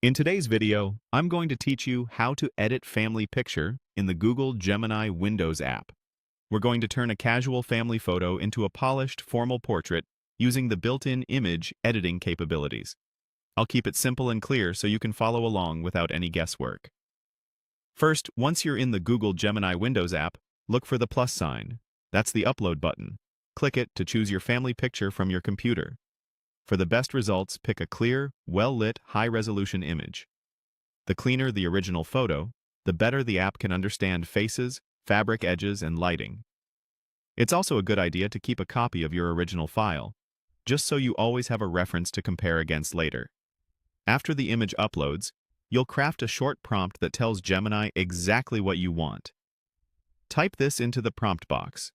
In today's video, I'm going to teach you how to edit family picture in the Google Gemini Windows app. We're going to turn a casual family photo into a polished, formal portrait using the built-in image editing capabilities. I'll keep it simple and clear so you can follow along without any guesswork. First, once you're in the Google Gemini Windows app, look for the plus sign. That's the upload button. Click it to choose your family picture from your computer. For the best results, pick a clear, well-lit, high-resolution image. The cleaner the original photo, the better the app can understand faces, fabric edges, and lighting. It's also a good idea to keep a copy of your original file, just so you always have a reference to compare against later. After the image uploads, you'll craft a short prompt that tells Gemini exactly what you want. Type this into the prompt box.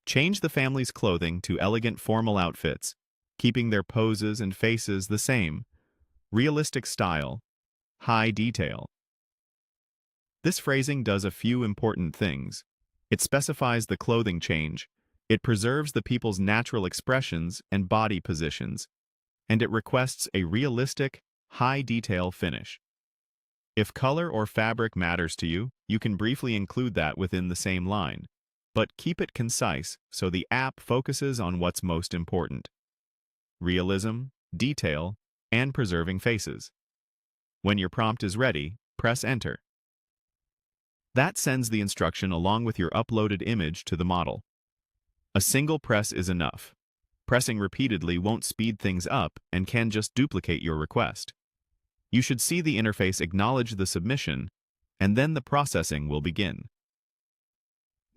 Change the family's clothing to elegant formal outfits, keeping their poses and faces the same. Realistic style, high detail. This phrasing does a few important things. It specifies the clothing change, it preserves the people's natural expressions and body positions, and it requests a realistic, high-detail finish. If color or fabric matters to you, you can briefly include that within the same line, but keep it concise so the app focuses on what's most important: realism, detail, and preserving faces. When your prompt is ready, press Enter. That sends the instruction along with your uploaded image to the model. A single press is enough. Pressing repeatedly won't speed things up and can just duplicate your request. You should see the interface acknowledge the submission, and then the processing will begin.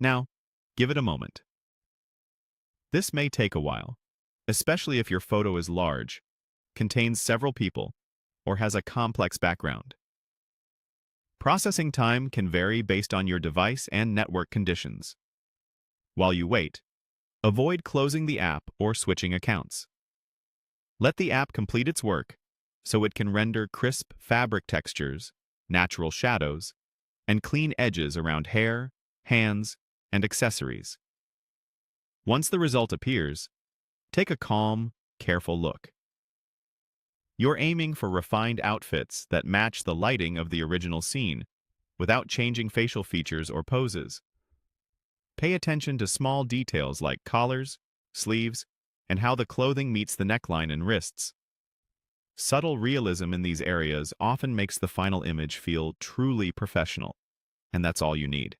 Now, give it a moment. This may take a while, especially if your photo is large, contains several people, or has a complex background. Processing time can vary based on your device and network conditions. While you wait, avoid closing the app or switching accounts. Let the app complete its work so it can render crisp fabric textures, natural shadows, and clean edges around hair, hands, and accessories. Once the result appears, take a calm, careful look. You're aiming for refined outfits that match the lighting of the original scene without changing facial features or poses. Pay attention to small details like collars, sleeves, and how the clothing meets the neckline and wrists. Subtle realism in these areas often makes the final image feel truly professional, and that's all you need.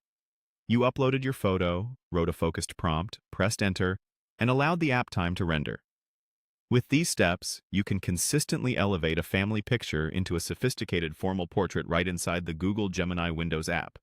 You uploaded your photo, wrote a focused prompt, pressed Enter, and allowed the app time to render. With these steps, you can consistently elevate a family picture into a sophisticated formal portrait right inside the Google Gemini Windows app.